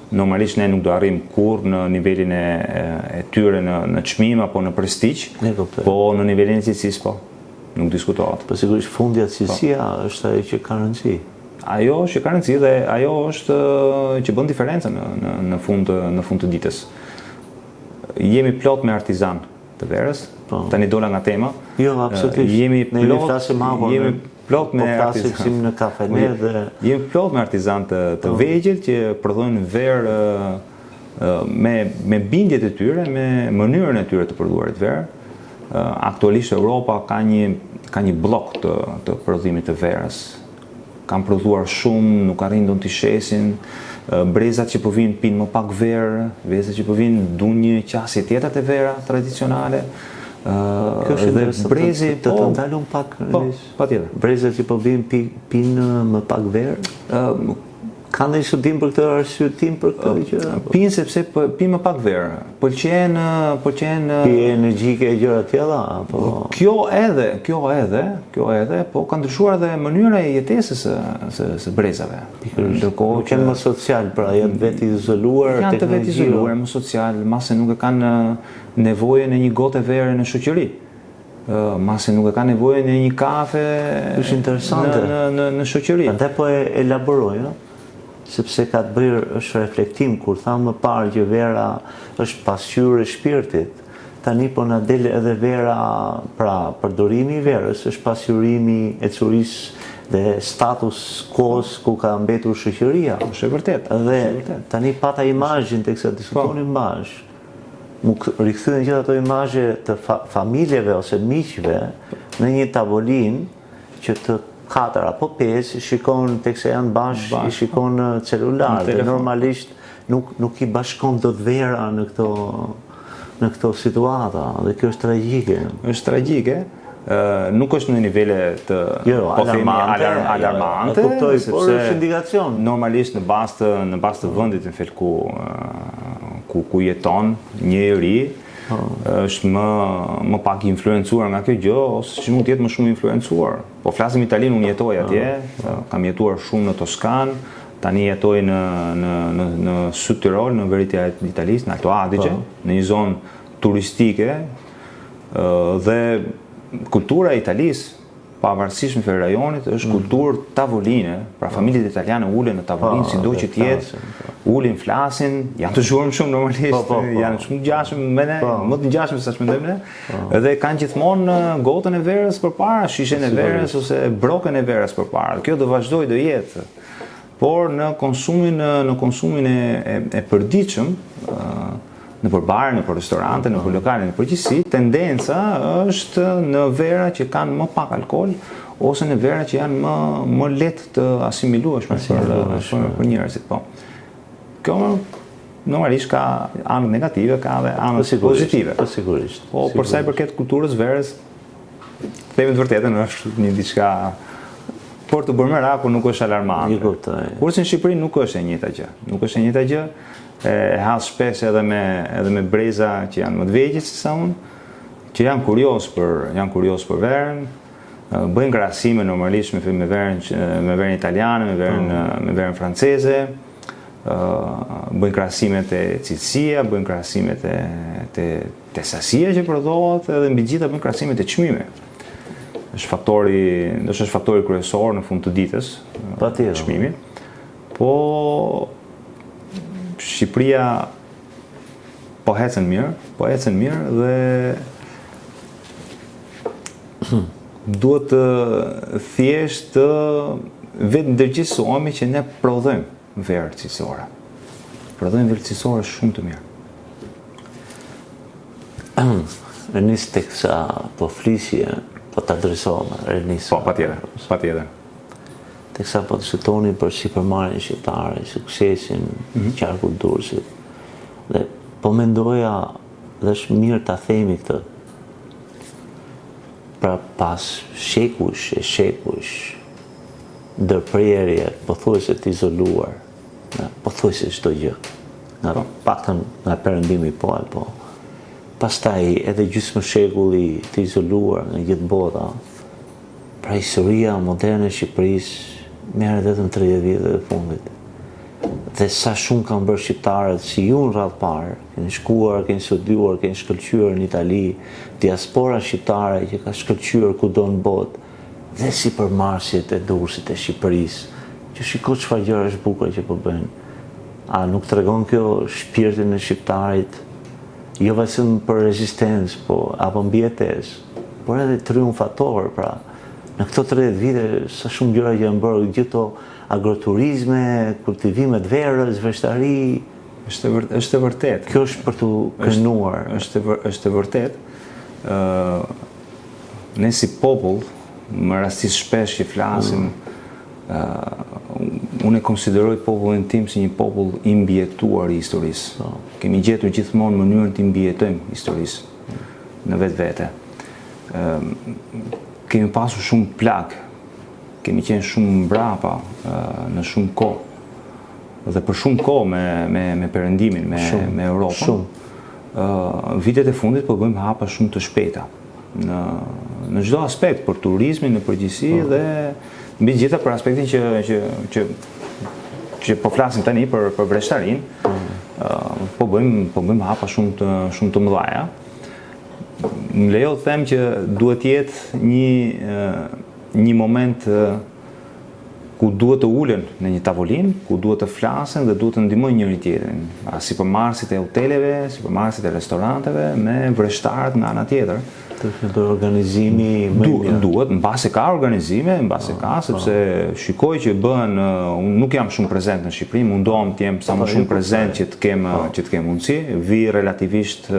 Normalisht ne nuk do arrim kurrë në nivelin e tyre në çmim apo në prestigj, po në nivelin e cilësisë po, nuk diskutohet. Po sigurisht fundja cilësia është ajo që ka rëndësi. Ajo që ka rëndësi dhe ajo është që bën diferencën në fund të ditës. Jemi plot me artizan të verës, tani dola nga tema. Jo, absolutisht. Jemi flasim hapur. Jemi plot me artizan në kafene dhe jemi plot me artizan të vegjël që prodhojnë verë me bindjet e tyre, me mënyrën e tyre të prodhuarit verë. Aktualisht Europa ka një blok të prodhimit të verës. Kanë prodhuar shumë, nuk arrin don t'i shesin. Brezat që po vinë pinë më pak verë, brezat që po vinë duan një qasje tjetër të vera tradicionale. Kjo është dhe brezi të ndalun pak. Patjetër. Brezat që po vinë pinë më pak verë. Ka ndonjë studim për këtë arsyetim për këtë gjë? Pinë sepse pinë më pak verë. Pëlqen pi energjike e gjëra tjera apo Kjo edhe, po ka ndryshuar edhe mënyra e jetesës së brezave. Ndërkohë që janë më social, pra janë vetë izoluar, janë të vetë izoluar, më social, mase nuk e kanë nevojën e një gote vere në shoqëri. Mase nuk e ka nevojën e një kafe në shoqëri. Prandaj po e elaboroj, sepse ka të bëjë është reflektim kur thamë më parë që vera është pasqyrë e shpirtit. Tani po na del edhe vera, pra përdorimi i verës është pasqyrimi e curisë dhe status quo-s ku ka mbetur shoqëria. Është e vërtet. Dhe tani pata imazhin teksa diskutonin bashkë. Mu rikthyen gjithë ato imazhe të familjeve ose miqve në një tavolinë që të 4 apo 5 shikon teksa janë bashkë, i shikon në celular. Dhe normalisht nuk i bashkon dot vera në këto situata, dhe kjo është tragjike. Është tragjike. Nuk është në nivele të alarmante, kuptoj, por është indikacion. Normalisht në bazë të vendit në fel ku jeton njëri, është më pak influencuar nga kjo gjë, ose që mund të jetë më shumë influencuar. Po flasim Italinë, unë jetoj atje, kam jetuar shumë në Toskanë, tani jetoj në Sud Tirol, në veri të Italisë, në Alto Adige, në një zonë turistike, dhe kultura e Italisë, pavarësisht në rajonit, është kulturë tavoline, pra familjet italiane ulen në tavolinë, sido që t'jetë, ulin, flasin, janë të zhurmë shumë normalisht, janë shumë gjashëm me ne, më të gjashëm se sa shmendojmë ne, dhe kanë gjithmonë gotën e verës përpara, shishen e verës ose brokën e verës përpara. Kjo do vazhdoj, do jetë. Por në konsumin e përditshëm, në përbarë, në për restorante, në për lokale, në përgjithësi, tendenca është në vera që kanë më pak alkool, ose në vera që janë më letë të asimilueshme për njerëzit. Kjo normalisht ka anët negative, ka dhe anët pozitive. Po, përsa i përket kulturës verës, themi të vërtetën është një diçka, por të bërë me raku nuk është alarmante. Kurse në Shqipëri nuk është e njëjta gjë. Nuk është e njëjta gjë. E has shpesh edhe me breza që janë më të vegjël se sa unë, që janë kurios për verën, bëjnë krahasime normalisht me verën italiane, me verën franceze, bëjnë krahasime të cilësia, bëjnë krahasime të sasia që prodhohet, edhe mbi gjitha bëjnë krahasime të çmime. Është faktori kryesor në fund të ditës, çmimi. Po Shqipëria po ecën mirë dhe duhet thjesht të vetë ndërgjegjësohemi që ne prodhojmë verë cilësore. Prodhojmë verë cilësore shumë të mirë. Nis teksa po flisje, po të adresohme, Renis. Po, patjetër. Teksa po të shëtoni për sipërmarrjen shqiptare, suksesin, qarku Durrësit. Dhe po mendoja dhe është mirë ta themi këtë. Pra pas shekush, ndërprerje, pothuajse të izoluar, pothuajse çdo gjë. Paktën nga perëndimi po. Pastaj edhe gjysmë shekulli të izoluar nga gjithë bota. Pra historia moderne e Shqipërisë merret vetëm 30 vjet e fundit. Dhe sa shumë kanë bërë shqiptarët si ju në radhë parë, keni shkuar, keni studiuar, keni shkëlqyer në Itali, diaspora shqiptare që ka shkëlqyer kudo në botë, dhe sipërmarrësit e Durrësit e Shqipërisë, që shiko çfarë gjëra është bukur që po bëjnë. A nuk tregon kjo shpirtin e shqiptarit jo vetëm për rezistencë, apo mbjetesë, por edhe triumfator, pra. Në këto 30 vite, sa shumë gjëra që janë bërë, gjithë agroturizme, kultivime të verës, veshtari. Është e vërtet. Kjo është për t'u kënuar. Është e vërtet. Ne si popull, më rastis shpesh që flasim, unë e konsideroj popullin tim si një popull i mbijetuar i historisë. Kemi gjetur gjithmonë mënyrën të mbijetojmë historisë në vetvete. Kemi pasur shumë plagë, kemi qenë shumë mbrapa në shumë kohë, dhe për shumë kohë me perëndimin, me Europën. Vitet e fundit po bëjmë hapa shumë të shpejta në çdo aspekt, për turizmin në përgjithësi dhe mbi gjitha për aspektin që po flasim tani për vreshtarinë, po bëjmë hapa shumë të mëdha. Më lejo të them që duhet jetë një moment ku duhet të ulen në një tavolinë, ku duhet të flasen dhe duhet të ndihmojnë njëri tjetrin. Sipërmarrësit e hoteleve, sipërmarrësit e restoranteve, me vreshtarët nga ana tjetër. Të organizimi më i mirë. Duhet, mbase ka organizime, sepse shikoj që bëhen, unë nuk jam shumë prezent në Shqipëri, mundohem të jem sa më shumë prezent që të kem mundësi, vi relativisht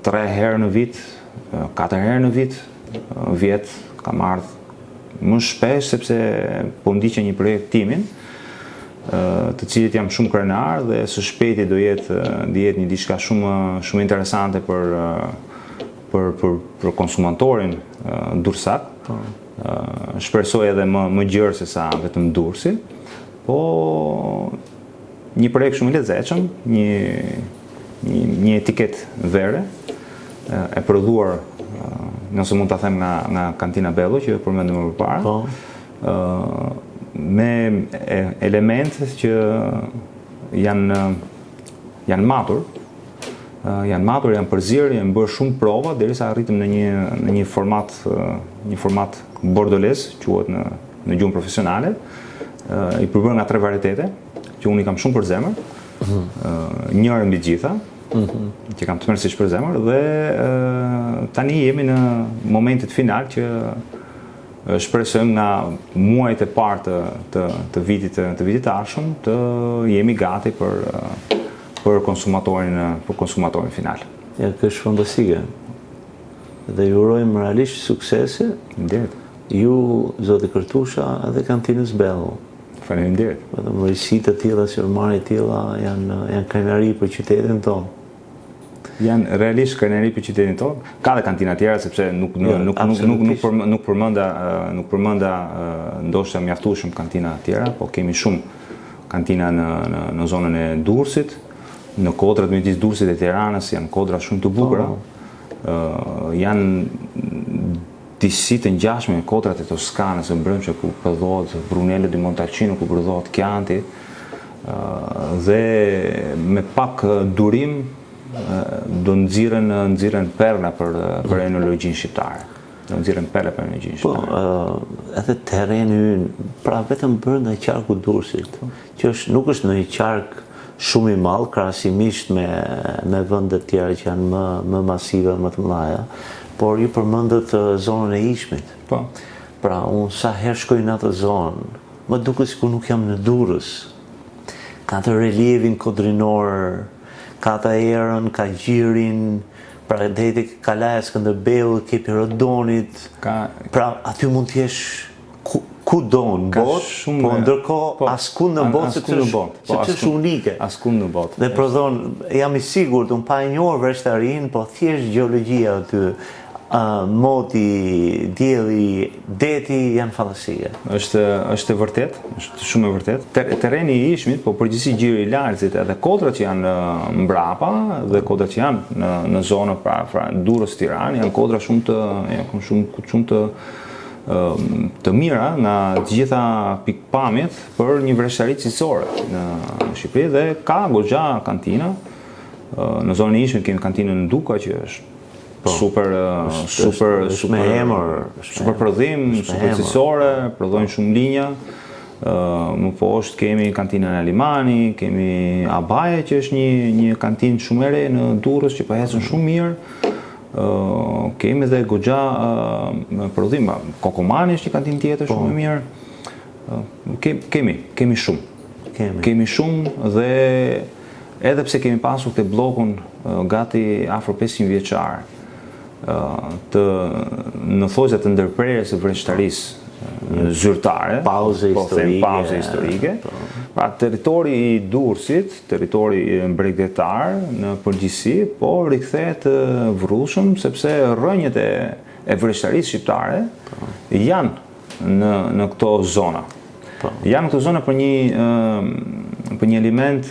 3 herë në vit, 4 herë në vjet, kam ardhur më shpesh sepse po ndiqen një projekt timin, të cilit jam shumë krenar dhe së shpejti do jetë një diçka shumë interesante për konsumatorin dursak. Shpresoj edhe më gjerë se sa vetëm dursi, po një projekt shumë i lezetshëm, një etiket vere e prodhuar, nëse mund ta them, nga Kantina Bello, që përmendëm më parë, me elemente që janë matur, janë përzierë, janë bërë shumë prova derisa arritëm në një format bordolez, quhet në gjuhën profesionale, i përbërë nga 3 varietete, që unë i kam shumë për zemër. Njërë mbi gjitha, që kam të mërësish për zemër, dhe tani jemi në momentit final që shpresojmë nga muajt e parë të vitit arshëm të jemi gati për konsumatorin final. Ja, kjo është fantastike. Dhe ju urojmë realisht suksese. Ju, zoti Kërtusha, edhe Kantinës Bello. Faleminderit. Vetëm rëjësit të tilla, sirmarrje të tilla janë krenari për qytetin tonë. Janë realisht krenari për qytetin tonë. Ka dhe kantina tjera, sepse nuk përmenda ndoshta mjaftueshëm kantina tjera, po kemi shumë kantina në zonën e Durrësit, në kodrat midis Durrësit e Tiranës janë kodra shumë të bukura. Janë disi të ngjashme me kodrat e Toskanës së Mbrëmshme, ku prodhohet Brunello di Montalcino, ku prodhohet Chianti, dhe me pak durim do nxirren perla për enologjinë shqiptare. Do nxirren perla për enologjinë shqiptare. Edhe terreni ynë, pra vetëm brenda qarkut Durrësit, që nuk është në një qark shumë i madh krahasimisht me vendet tjera që janë më masive, më të mëdha, por ju përmendët zonën e Ishmit. Pra, unë sa herë shkoj në atë zonë, më duket sikur nuk jam në Durrës. Ka të relievin kodrinor, ka të erën, ka gjirin, pra deri Kalaja Skënderbeu, ke Pirodonit. Pra, aty mund t'jesh ku do në botë, po ndërkohë askund në botë, sepse është unike. Askund në botë. Dhe prodhon, jam i sigurt, unë pa e njohur vreshtarinë, po thjesht gjeologjia aty, moti, dielli, deti janë fantastike. Është e vërtet, është shumë e vërtet. Terreni i Ishmit, po përgjithësi gjiri i Larëzit, edhe kodrat që janë mbrapa dhe kodrat që janë në zonë pra Durrës, Tiranë, janë kodra shumë të mira nga të gjitha pikpamjet për një vreshtari cilësore në Shqipëri, dhe ka goxha kantina. Në zonën e Ishmit kemi kantinën në Duka, që është super me emër, super prodhim, super cilësore, prodhojnë shumë linja. Më poshtë kemi kantinën e Limani, kemi Abaje që është një kantinë shumë e re në Durrës që po ecën shumë mirë. Kemi dhe goxha prodhim, Kokomani është një kantinë tjetër shumë e mirë. Kemi shumë. Kemi shumë dhe edhe pse kemi pasur këtë blokun gati afro 500 vjeçar në thojza të ndërprerjes së vrençtarisë zyrtare, pauze historike. Pra territori i Durrësit, territori bregdetar në përgjithësi, po rikthehet vrullshëm sepse rrënjët e vrençtarisë shqiptare janë në këto zona. Janë në këto zona për një element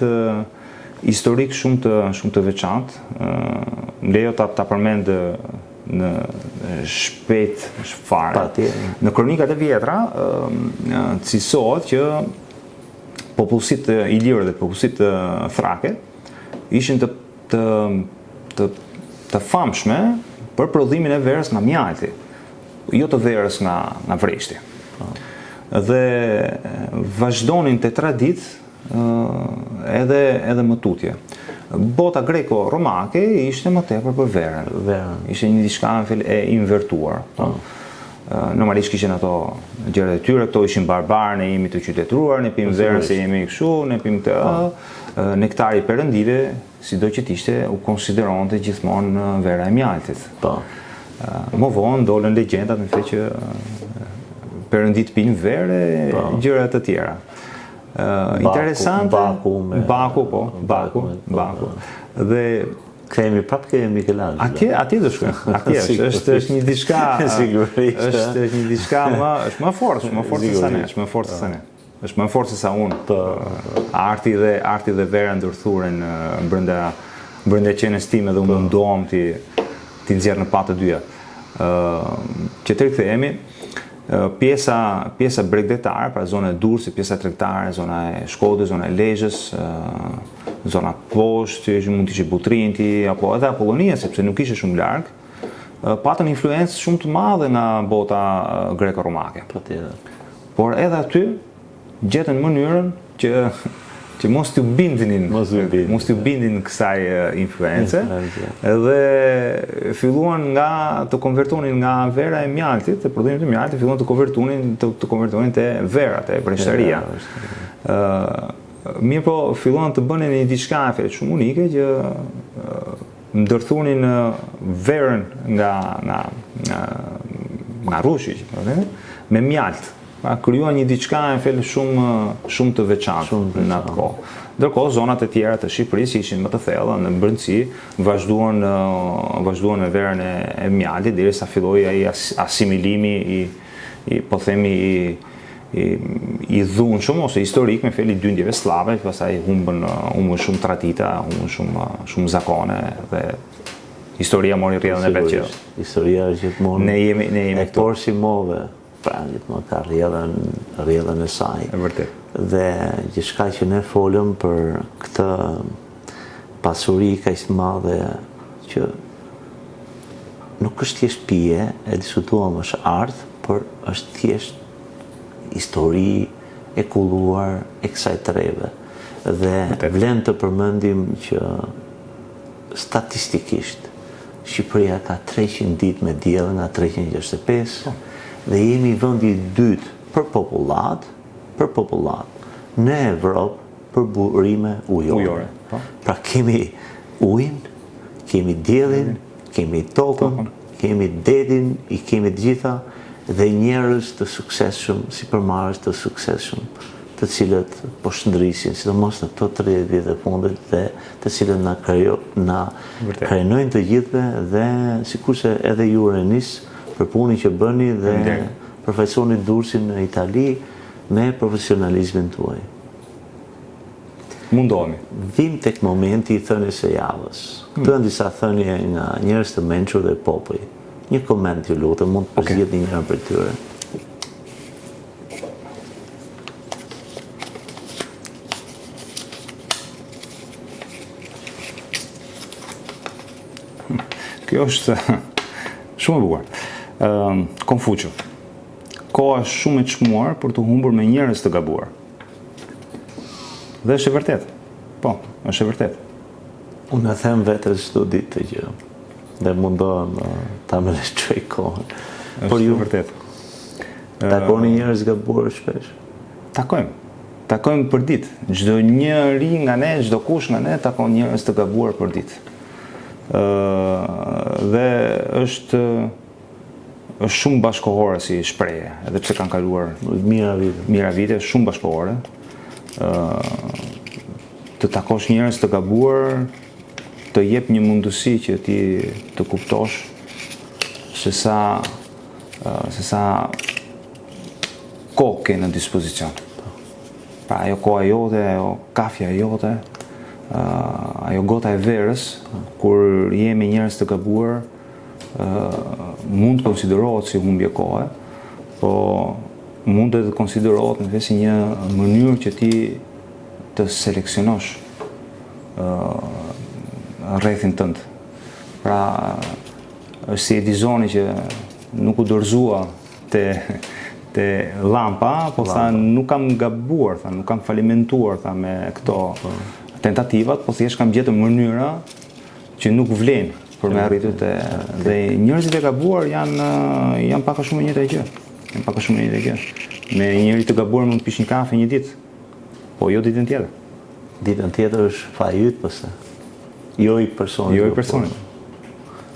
historik shumë të veçantë. Lejo ta përmend në shpejt fare. Në kronikat e vjetra cisohet që popullsitë ilirë dhe popullsitë thrake ishin të famshme për prodhimin e verës nga mjalti, jo të verës nga vreshti. Dhe vazhdonin të tradit edhe më tutje. Bota greko-romake ishte më tepër për verën. Ishte një diçka e invertuar. Normalisht kishin ato gjërat e tyre, këto ishin barbarë, ne jemi të qytetruar, ne pim verën se jemi kështu, ne pim të nektari perëndive, sido që t'ishte, u konsideronte gjithmonë vera e mjaltit. Më vonë dolën legjendat në fakt që perëndit pinë verë, gjëra të tjera. Interesante. Baku. Dhe kemi prapë ke Michelangelo. Atje do shkojmë. Atje është një diçka. Sigurisht. Është një diçka është më fortë se ne, është më fortë se sa unë. Arti dhe vera ndërthuren brenda qenës time dhe unë mundohem ti nxjerr në patë të dyja. Që të rikthehemi, pjesa bregdetare, pra zona e Durrësit, pjesa tregtare, zona e Shkodrës, zona e Lezhës, zona poshtë, që mund të ishte Butrinti, apo edhe Apollonia, sepse nuk ishte shumë larg, patën influencë shumë të madhe nga bota greko-romake. Por edhe aty gjetën mënyrën që mos t'u bindinin kësaj influence, dhe filluan të konvertonin nga vera e mjaltit, të prodhimit të mjaltit, filluan të konvertonin te vera, te vrençtaria. Mirë po, filluan të bënin një diçka shumë unike që ndërthunin verën nga rushi, me mjalt. Krijuan një diçka shumë të veçantë në atë kohë. Ndërkohë zonat e tjera të Shqipërisë ishin më të thella në brendësi, vazhduan me verën e mjaltit derisa filloi ai asimilimi po themi i dhunshëm ose historik me fjalë dyndjeve slave, pastaj humbën shumë tradita, humbën shumë zakone dhe historia mori rrjedhën e vet që historia gjithmonë ne jemi këtu si move. Pra gjithmonë ka rrjedhën e saj. E vërtet. Dhe gjithçka që ne folëm për këtë pasuri kaq të madhe që nuk është thjesht pije, e diskutuam është art, por është thjesht histori e kulluar e kësaj treve. Dhe vlen të përmendim që statistikisht Shqipëria ka 300 ditë me diell nga 365. Dhe jemi vendi i dytë për popullat në Evropë për burime ujore. Pra kemi ujin, kemi diellin, kemi tokën, kemi detin, i kemi të gjitha, dhe njerëz të suksesshëm, sipërmarrës të suksesshëm, të cilët po shndrisin, sidomos në këto 30 vjet e fundit, dhe të cilët na krenojnë të gjithëve, dhe sikurse edhe ju rinis për punën që bëni dhe përfaqësoni Durrësin në Itali me profesionalizmin tuaj. Mundohemi. Vim tek momenti i thënies së javës. Këtu janë disa thënie nga njerëz të mençur dhe popull. Një koment, ju lutem, mund të përzgjedhni njërin prej tyre. Kjo është shumë e bukur. koha shumë e çmuar për të humbur me njerëz të gabuar. Dhe është e vërtet. Po, është e vërtet. Unë e them vetes çdo ditë të gjë. Dhe mundohem ta më lëshoj kohën. Por Është ju e vërtet. takoni njerëz gabuar shpesh? Takojmë për ditë. Çdo njeri nga ne, çdo kush nga ne takon njerëz të gabuar për ditë. Dhe është shumë bashkohore si shprehje, edhe pse kanë kaluar mira vite, shumë bashkohore. Të takosh njerëz të gabuar të jep një mundësi që ti të kuptosh se sa kohë ke në dispozicion. Pra ajo koha jote, ajo kafja jote, ajo gota e verës, kur je me njerëz të gabuar, mund të konsiderohet si humbje kohe, po mund të konsiderohet në si një mënyrë që ti të seleksionosh rrethin tënd. Pra është si Edisoni që nuk u dorëzua te lampa, po tha nuk kam gabuar, tha nuk kam falimentuar tha me këto tentativat, po thjesht kam gjetur mënyra që nuk vlen për me arritur dhe njerëzit e gabuar janë pak a shumë e njëjta gjë. Me njëri të gabuar mund të pish një kafe një ditë, po jo ditën tjetër. Ditën tjetër është faji yt pastaj. Jo i personit. Jo i personit.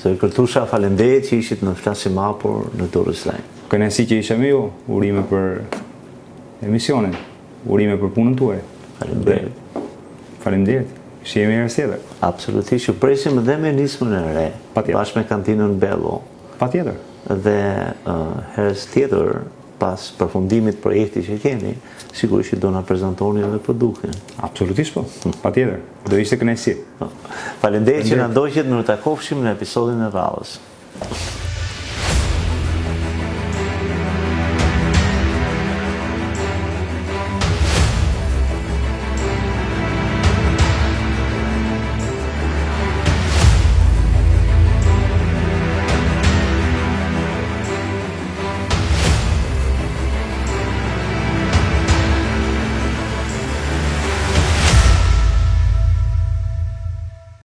Se kërtusha faleminderit që ishit në Flasim Hapur në Durrës Line. Kënaqësi që isha me ju, urime për emisionin, urime për punën tuaj. Faleminderit. Shihemi herë tjetër. Absolutisht, ju presim edhe me nismën e re, bashkë me kantinën Bello. Patjetër. Dhe herës tjetër, pas përfundimit projekti që keni, sigurisht që do na prezantoni edhe produktin. Absolutisht po. Patjetër. Do ishte kënaqësi. Faleminderit që na ndoqët, në takofshim në episodin e radhës.